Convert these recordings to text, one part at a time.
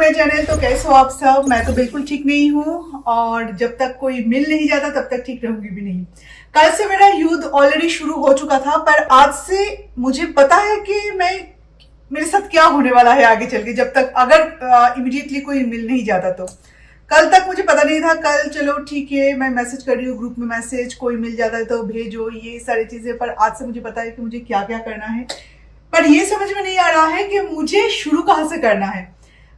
My channel. तो कैसे हो आप सब? मैं तो बिल्कुल ठीक नहीं हूँ और जब तक कोई मिल नहीं जाता तब तक ठीक रहूंगी भी नहीं। कल से मेरा युद्ध ऑलरेडी शुरू हो चुका था, पर आज से मुझे पता है कि मेरे साथ क्या होने वाला है आगे चल के, जब तक अगर इमीडिएटली कोई मिल नहीं जाता तो। कल तक मुझे पता नहीं था। कल चलो ठीक है, मैं मैसेज कर रही हूँ ग्रुप में, मैसेज कोई मिल जाता है तो भेजो, ये सारी चीजें। पर आज से मुझे पता है कि मुझे क्या क्या करना है, पर ये समझ में नहीं आ रहा है कि मुझे शुरू कहाँ से करना है।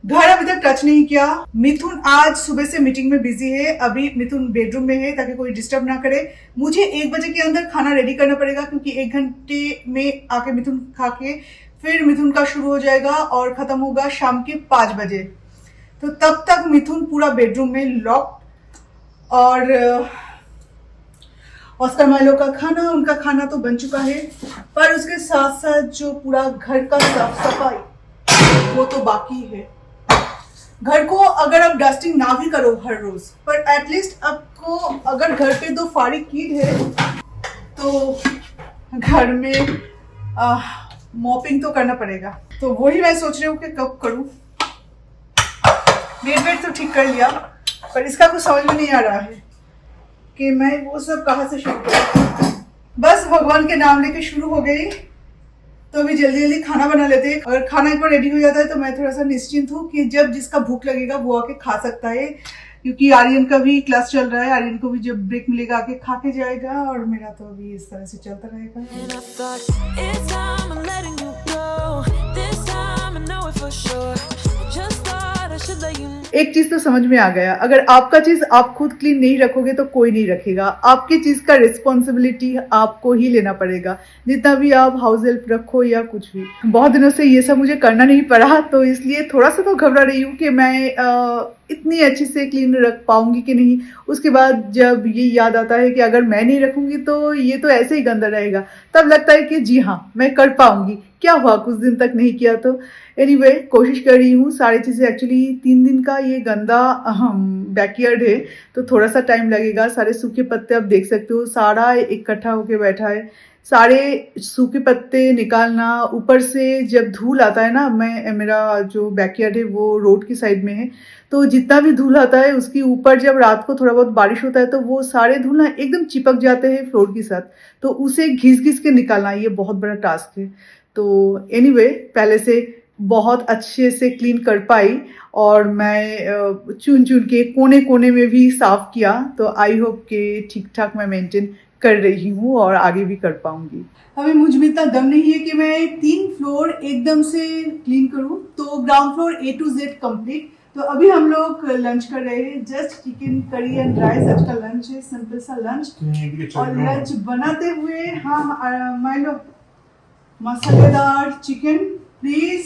घर अभी तक टच नहीं किया। मिथुन आज सुबह से मीटिंग में बिजी है, अभी मिथुन बेडरूम में है ताकि कोई डिस्टर्ब ना करे। मुझे 1 बजे के अंदर खाना रेडी करना पड़ेगा, क्योंकि 1 घंटे में आके मिथुन खा के फिर मिथुन का शुरू हो जाएगा और खत्म होगा शाम के 5 बजे। तो तब तक मिथुन पूरा बेडरूम में लॉक। और ऑस्कर माइलो का खाना, उनका खाना तो बन चुका है, पर उसके साथ साथ जो पूरा घर का साफ सफाई वो तो बाकी है। घर को अगर आप डस्टिंग ना भी करो हर रोज, पर एटलीस्ट आपको अगर घर पे 2 फाड़ी कीड है तो घर में मॉपिंग तो करना पड़ेगा। तो वही मैं सोच रही हूँ कि कब करूँ। बेड तो ठीक कर लिया, पर इसका कुछ समझ में नहीं आ रहा है कि मैं वो सब कहाँ से शुरू करूँ। बस भगवान के नाम लेके शुरू हो गई। तो अभी जल्दी जल्दी खाना बना लेते हैं। अगर खाना एक बार रेडी हो जाता है तो मैं थोड़ा सा निश्चिंत हूँ कि जब जिसका भूख लगेगा वो आके खा सकता है, क्योंकि आर्यन का भी क्लास चल रहा है। आर्यन को भी जब ब्रेक मिलेगा आके खा के जाएगा, और मेरा तो अभी इस तरह से चलता रहेगा। एक चीज तो समझ में आ गया, अगर आपका चीज आप खुद क्लीन नहीं रखोगे तो कोई नहीं रखेगा। आपकी चीज का रिस्पॉन्सिबिलिटी आपको ही लेना पड़ेगा, जितना भी आप हाउस हेल्प रखो या कुछ भी। बहुत दिनों से ये सब मुझे करना नहीं पड़ा, तो इसलिए थोड़ा सा तो घबरा रही हूँ कि मैं इतनी अच्छी से क्लीन रख पाऊंगी कि नहीं। उसके बाद जब ये याद आता है कि अगर मैं नहीं रखूंगी तो ये तो ऐसे ही गंदा रहेगा, तब लगता है कि जी हाँ मैं कर पाऊंगी। क्या हुआ, कुछ दिन तक नहीं किया तो। एनीवे, कोशिश कर रही हूँ सारी चीज़ें। एक्चुअली 3 दिन का ये गंदा बैकयार्ड है, तो थोड़ा सा टाइम लगेगा। सारे सूखे पत्ते आप देख सकते हो, सारा इकट्ठा होके बैठा है। सारे सूखे पत्ते निकालना, ऊपर से जब धूल आता है ना, मेरा जो बैकयार्ड है वो रोड की साइड में है, तो जितना भी धूल आता है उसके ऊपर जब रात को थोड़ा बहुत बारिश होता है तो वो सारे धूल ना एकदम चिपक जाते हैं फ्लोर के साथ। तो उसे घिस घिस के निकालना ये बहुत बड़ा टास्क है। तो एनीवे, पहले से बहुत अच्छे से क्लीन कर पाई, और मैं चुन चुन के कोने कोने में भी साफ किया। तो आई होप कि ठीक ठाक मैं मेंटेन कर रही हूँ और आगे भी कर पाऊंगी। अभी मुझ में इतना दम नहीं है कि मैं 3 फ्लोर एकदम से क्लीन करूँ। तो ground floor A to Z complete. तो अभी हम लोग लंच कर रहे हैं, just chicken curry and rice. आज का लंच है, सिंपल सा लंच। और लंच बनाते हुए माइलो मसालेदार चिकन, प्लीज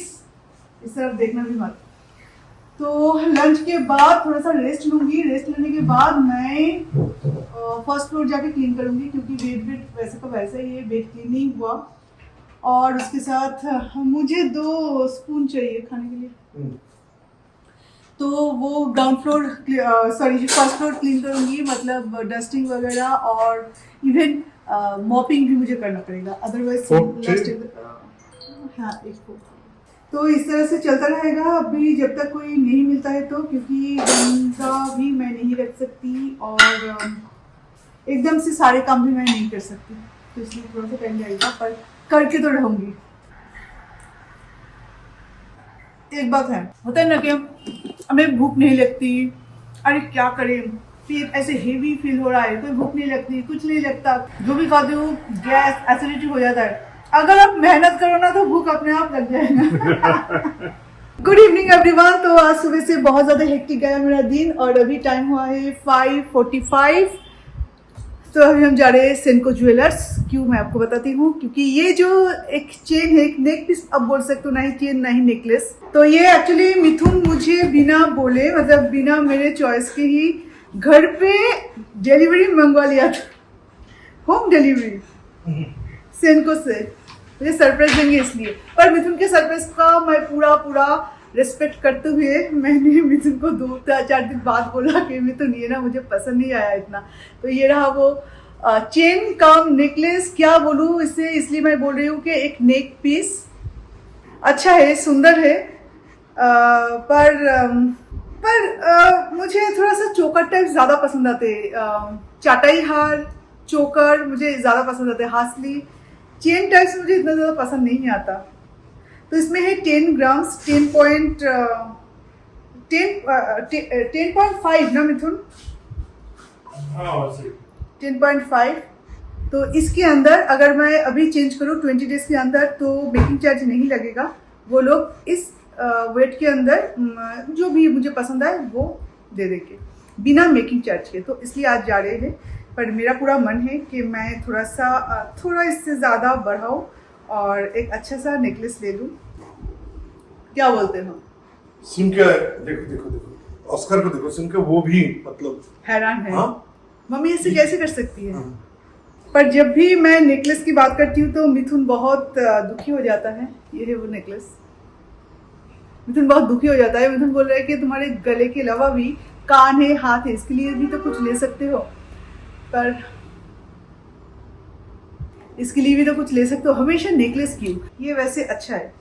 इस तरफ देखना भी मत। तो लंच के बाद थोड़ा सा रेस्ट लूंगी। रेस्ट लेने के बाद मैं फर्स्ट फ्लोर जाके क्लीन करूंगी, क्योंकि बेड वैसे तो वैसे ही है, बेड क्लीन नहीं हुआ। और उसके साथ मुझे 2 स्पून चाहिए खाने के लिए, तो वो ground floor first floor clean करूंगी, मतलब डस्टिंग वगैरह, और इवन मॉपिंग भी मुझे करना पड़ेगा, अदरवाइज हाँ एक। तो इस तरह से चलता रहेगा अभी जब तक कोई नहीं मिलता है तो, क्योंकि गंदा भी मैं नहीं रख सकती और एकदम से सारे काम भी मैं नहीं कर सकती, तो इसलिए थोड़ा सा टाइम जाएगा, पर करके तो रहूंगी। एक बात है, होता है ना कि हमें भूख नहीं लगती, अरे क्या करें, फिर ऐसे हेवी फील हो रहा है, कोई भूख नहीं लगती, कुछ नहीं लगता, जो भी खाते हो गैस एसिडिटी हो जाता है। अगर आप मेहनत करो ना तो भूख अपने आप लग जाएगा। Good evening everyone. तो आज सुबह से बहुत ज्यादा हेक्टिक गया मेरा दिन, और अभी टाइम हुआ है 5:45। तो अभी हम जा रहे हैं सेनको ज्वेलर्स। क्यों, मैं आपको बताती हूँ, क्योंकि ये जो एक चेन है, एक नेक पीस अब बोल सकते हो, ना ही चेन ना ही नेकलेस, तो ये एक्चुअली मिथुन मुझे बिना बोले, मतलब बिना मेरे चॉइस के ही घर पे डिलीवरी मंगवा लिया था, होम डिलीवरी सेनको से। मुझे सरप्राइज देंगे इसलिए, पर मिथुन के सरप्राइज का मैं पूरा रिस्पेक्ट करते हुए मैंने मिथुन को 2-4 दिन बाद बोला कि मिथुन ये ना मुझे पसंद नहीं आया इतना। तो ये रहा वो चेन कम नेकलेस, क्या बोलूँ इससे, इसलिए मैं बोल रही हूँ कि एक नेक पीस अच्छा है, सुंदर है, पर मुझे थोड़ा सा चोकर टाइप ज़्यादा पसंद आते। चाटाई हार चोकर मुझे ज़्यादा पसंद आते। हासली चेन टाइप्स मुझे इतना ज़्यादा पसंद नहीं आता। तो इसमें है 10 ग्राम्स 10.5 ना मिथुन, 10.5। तो इसके अंदर अगर मैं अभी चेंज करूँ 20 डेज के अंदर तो मेकिंग चार्ज नहीं लगेगा। वो लोग इस वेट के अंदर जो भी मुझे पसंद आए वो दे देंगे बिना मेकिंग चार्ज के। तो इसलिए आज जा रहे हैं, पर मेरा पूरा मन है कि मैं थोड़ा इससे ज़्यादा बढ़ाऊँ और एक अच्छा सा नेकलेस ले लूँ। क्या बोलते हो? सुन के देखो देखो देखो ऑस्कर को देखो, सुन के वो भी मतलब हैरान है। हाँ? मम्मी ऐसे कैसे कर सकती है? पर जब भी मैं नेकलेस की बात करती हूँ तो मिथुन बहुत दुखी हो जाता है। ये है वो नेकलेस। मिथुन बहुत दुखी हो जाता है। मिथुन बोल रहा है कि तुम्हारे गले के अलावा भी कान है, हाथ है, इसके लिए भी तो कुछ ले सकते हो, पर इसके लिए भी तो कुछ ले सकते हो, हमेशा नेकलेस क्यों? ये वैसे अच्छा है।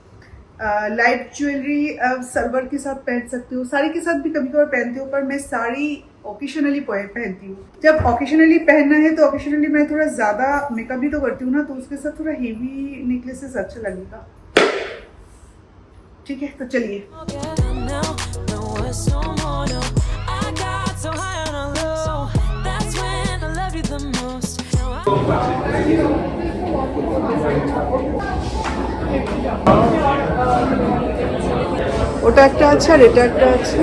लाइट ज्वेलरी सलवार के साथ पहन सकते हो, साड़ी के साथ भी कभी कभार पहनती हूँ, पर मैं साड़ी ओकेशनली पहनती हूँ। जब ओकेशनली पहनना है तो ओकेशनली मैं थोड़ा ज़्यादा मेकअप भी तो करती हूँ ना, तो उसके साथ थोड़ा हेवी नेकलेसेस अच्छा लगेगा। ठीक है, तो चलिए। ওটা একটা আছে আর এটা একটা আছে।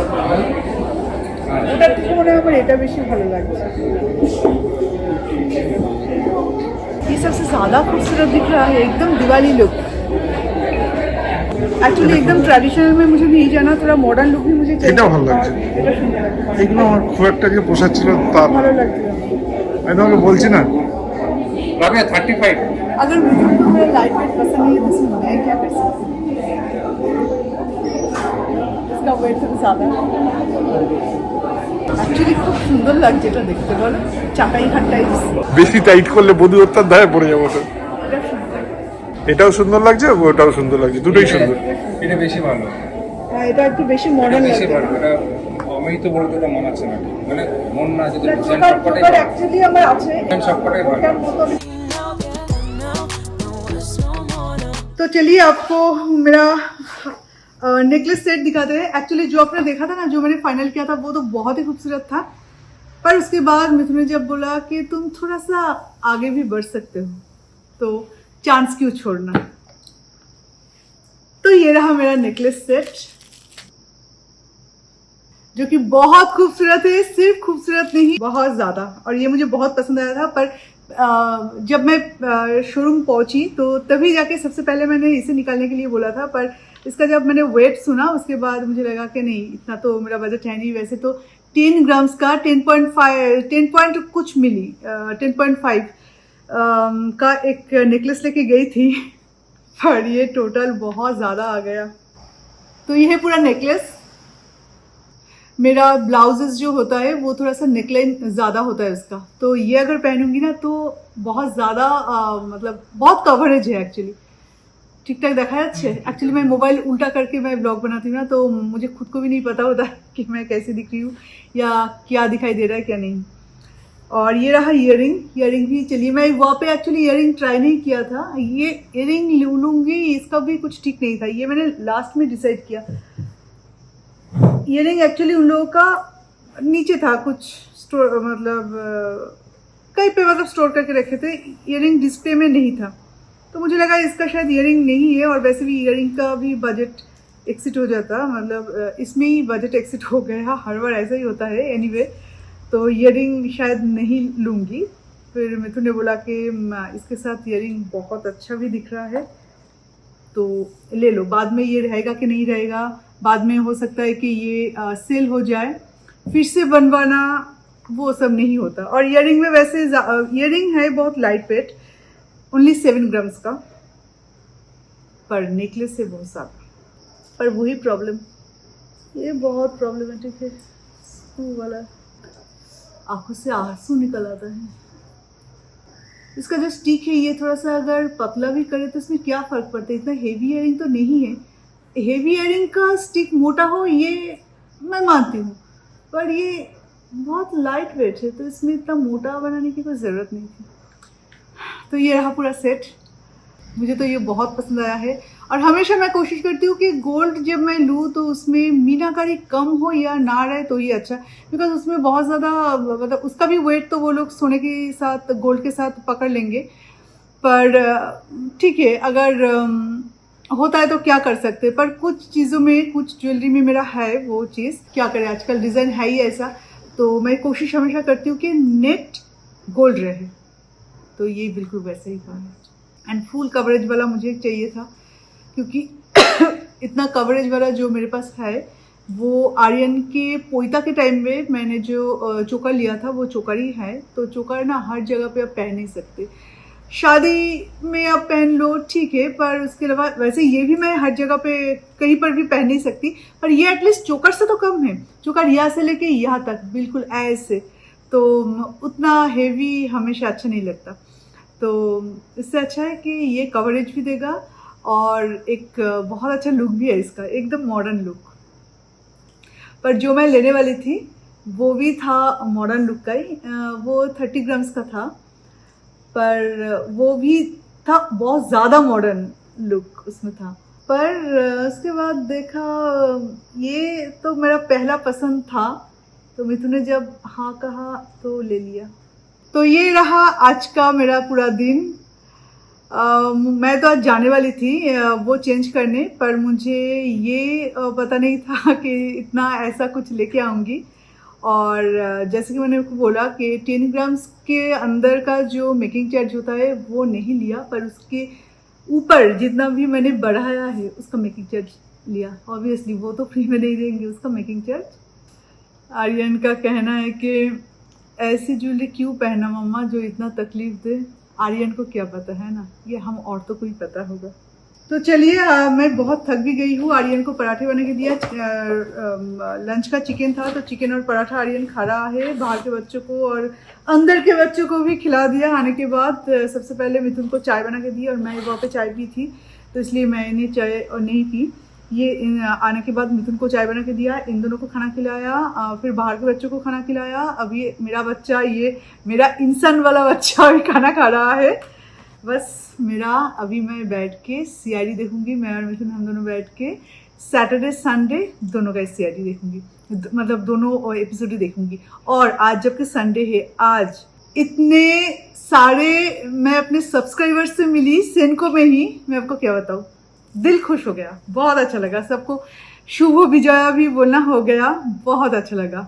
ওটার থেকে মনে হয় আমার এটা বেশি ভালো লাগছে। ये सबसे ज़्यादा खूबसूरत दिख रहा है, एकदम दिवाली लुक। एक्चुअली एकदम ट्रेडिशनल में मुझे नहीं जाना, थोड़ा मॉडर्न लुक भी मुझे चाहिए। এটা ভালো লাগছে। এগুলো আমার খুব একটা যে পোষাচ্ছিল তা ভালো লাগছে। আমি তোমাকে বলছি না। रबे 35 अगर मुझे तो मेरा लाइट वेट पसंद नहीं है तो इसमें मैं क्या कर सकती हूँ? इसका वेट तो ज़्यादा है। एक्चुअली खूब सुंदर লাগছে এটা দেখতে, বলো চাটাই হাট টাইপস। বেশি টাইট করলে বধূ হত্যার দায়ে পড়ে যাবো তো। এটা সুন্দর। এটাও সুন্দর লাগছে, ওটাও সুন্দর লাগছে, দুটোই সুন্দর। এটা বেশি ভালো, হ্যাঁ এটা একটু বেশি মডার্ন বেশি লাগছে। ভালো। এটা আমি তো বলতে এটা মন আছে না, মানে মন না যদি ডিজাইন চোকার সবকটাই চোকার অ্যাকচুয়ালি আমার আছে। ডিজাইন সবকটাই ভালো। ওটার মতো तो चलिए आपको मेरा नेकलेस सेट दिखाते हैं। एक्चुअली जो आपने देखा था ना, जो मैंने फाइनल किया था, वो तो बहुत ही खूबसूरत था, पर उसके बाद मिथुन ने जब बोला कि तुम थोड़ा सा आगे भी बढ़ सकते हो तो चांस क्यों छोड़ना। तो ये रहा मेरा नेकलेस सेट, जो कि बहुत खूबसूरत है। सिर्फ खूबसूरत नहीं, बहुत ज़्यादा। और ये मुझे बहुत पसंद आया था, पर जब मैं शोरूम पहुंची तो तभी जाके सबसे पहले मैंने इसे निकालने के लिए बोला था, पर इसका जब मैंने वेट सुना उसके बाद मुझे लगा कि नहीं, इतना तो मेरा बजट है नहीं। वैसे तो 10 ग्राम्स का 10 पॉइंट कुछ मिली, 10.5 का एक नेकलेस लेके गई थी, पर ये टोटल बहुत ज़्यादा आ गया। तो ये है पूरा नेकलेस। मेरा ब्लाउजेस जो होता है वो थोड़ा सा नेकलाइन ज़्यादा होता है उसका, तो ये अगर पहनूंगी ना तो बहुत ज़्यादा मतलब बहुत कवरेज है। एक्चुअली ठीक ठाक देखा जाच्छे। एक्चुअली मैं मोबाइल उल्टा करके मैं ब्लॉग बनाती हूँ ना, तो मुझे खुद को भी नहीं पता होता कि मैं कैसे दिख रही हूँ या क्या दिखाई दे रहा है क्या नहीं। और ये रहा ईयरिंग भी। चलिए, मैं वहाँ पे एक्चुअली ईयरिंग ट्राई नहीं किया था। ये ईयरिंग लूँगी, इसका भी कुछ ठीक नहीं था, ये मैंने लास्ट में डिसाइड किया। ईयरिंग एक्चुअली उन लोगों का नीचे था कुछ स्टोर, मतलब कहीं पे मतलब स्टोर करके रखे थे। ईयरिंग डिस्प्ले में नहीं था, तो मुझे लगा इसका शायद ईयरिंग नहीं है। और वैसे भी ईयरिंग का भी बजट एक्सिट हो जाता, मतलब इसमें ही बजट एक्सिट हो गया। हर बार ऐसा ही होता है। एनीवे, तो ईयरिंग शायद नहीं लूँगी। फिर मिथुन ने बोला कि इसके साथ ईयरिंग बहुत अच्छा भी दिख रहा है तो ले लो, बाद में ये रहेगा कि नहीं रहेगा, बाद में हो सकता है कि ये सेल हो जाए, फिर से बनवाना, वो सब नहीं होता। और ईयरिंग में वैसे ईयरिंग है बहुत लाइट वेट, ओनली 7 ग्राम्स का, पर नेकलेस से बहुत ज़्यादा। पर वही प्रॉब्लम, ये बहुत प्रॉब्लमेटिक है। स्क्रू वाला आंखों से आंसू निकल आता है। इसका जो स्टिक है ये थोड़ा सा अगर पतला भी करे तो इसमें क्या फ़र्क पड़ता है, इतना हेवी ईयरिंग तो नहीं है, हेवी इयरिंग का स्टिक मोटा हो ये मैं मानती हूँ, पर ये बहुत लाइट वेट है तो इसमें इतना मोटा बनाने की कोई ज़रूरत नहीं थी। तो ये रहा पूरा सेट, मुझे तो ये बहुत पसंद आया है। और हमेशा मैं कोशिश करती हूँ कि गोल्ड जब मैं लूँ तो उसमें मीनाकारी कम हो या ना रहे तो ये अच्छा, बिकॉज उसमें बहुत ज़्यादा मतलब उसका भी वेट तो वो लोग सोने के साथ गोल्ड के साथ पकड़ लेंगे। पर ठीक है, अगर होता है तो क्या कर सकते हैं। पर कुछ चीज़ों में, कुछ ज्वेलरी में मेरा है वो चीज़, क्या करें आजकल डिज़ाइन है ही ऐसा, तो मैं कोशिश हमेशा करती हूँ कि नेट गोल्ड रहे। तो ये बिल्कुल वैसे ही था एंड फुल कवरेज वाला मुझे चाहिए था, क्योंकि इतना कवरेज वाला जो मेरे पास है वो आर्यन के पोइता के टाइम में मैंने जो चोकर लिया था वो चोकर ही है। तो चोकर ना हर जगह पे आप पहन नहीं सकते, शादी में आप पहन लो ठीक है, पर उसके अलावा वैसे ये भी मैं हर जगह पे कहीं पर भी पहन नहीं सकती। पर ये एटलीस्ट चोकर से तो कम है, चोकर यहाँ से लेके यहाँ तक बिल्कुल ऐसे, तो उतना हेवी हमेशा अच्छा नहीं लगता। तो इससे अच्छा है कि ये कवरेज भी देगा और एक बहुत अच्छा लुक भी है इसका, एकदम मॉडर्न लुक। पर जो मैं लेने वाली थी वो भी था मॉडर्न लुक का ही, वो 30 ग्राम्स का था, पर वो भी था बहुत ज़्यादा मॉडर्न लुक उसमें था। पर उसके बाद देखा ये तो मेरा पहला पसंद था, तो मिथुन ने जब हाँ कहा तो ले लिया। तो ये रहा आज का मेरा पूरा दिन। मैं तो आज जाने वाली थी वो चेंज करने, पर मुझे ये पता नहीं था कि इतना ऐसा कुछ लेके आऊँगी। और जैसे कि मैंने आपको बोला कि 10 ग्राम्स के अंदर का जो मेकिंग चार्ज होता है वो नहीं लिया, पर उसके ऊपर जितना भी मैंने बढ़ाया है उसका मेकिंग चार्ज लिया। ऑब्वियसली वो तो फ्री में नहीं देंगे उसका मेकिंग चार्ज। आर्यन का कहना है कि ऐसी ज्वेलरी क्यों पहना मम्मा जो इतना तकलीफ दे। आर्यन को क्या पता है ना, ये हम औरतों को ही पता होगा। तो चलिए मैं बहुत थक भी गई हूँ। आर्यन को पराठे बना के दिया, लंच का चिकन था तो चिकन और पराठा आर्यन खा रहा है। बाहर के बच्चों को और अंदर के बच्चों को भी खिला दिया। आने के बाद सबसे पहले मिथुन को चाय बना के दी और मैं वहाँ पे चाय पी थी तो इसलिए मैंने चाय और नहीं पी। ये आने के बाद मिथुन को चाय बना के दिया, इन दोनों को खाना खिलाया, फिर बाहर के बच्चों को खाना खिलाया। अब ये मेरा बच्चा, ये मेरा इंसान वाला बच्चा भी खाना खा रहा है। बस मेरा अभी मैं बैठ के सीआईडी देखूंगी, मैं और मिथुन हम दोनों बैठ के सैटरडे संडे दोनों का सीआईडी देखूंगी, मतलब दोनों एपिसोड ही देखूंगी। और आज जबकि संडे है, आज इतने सारे मैं अपने सब्सक्राइबर्स से मिली सेनको में ही, मैं आपको क्या बताऊँ, दिल खुश हो गया, बहुत अच्छा लगा। सबको शुभ विजया भी बोलना हो गया, बहुत अच्छा लगा।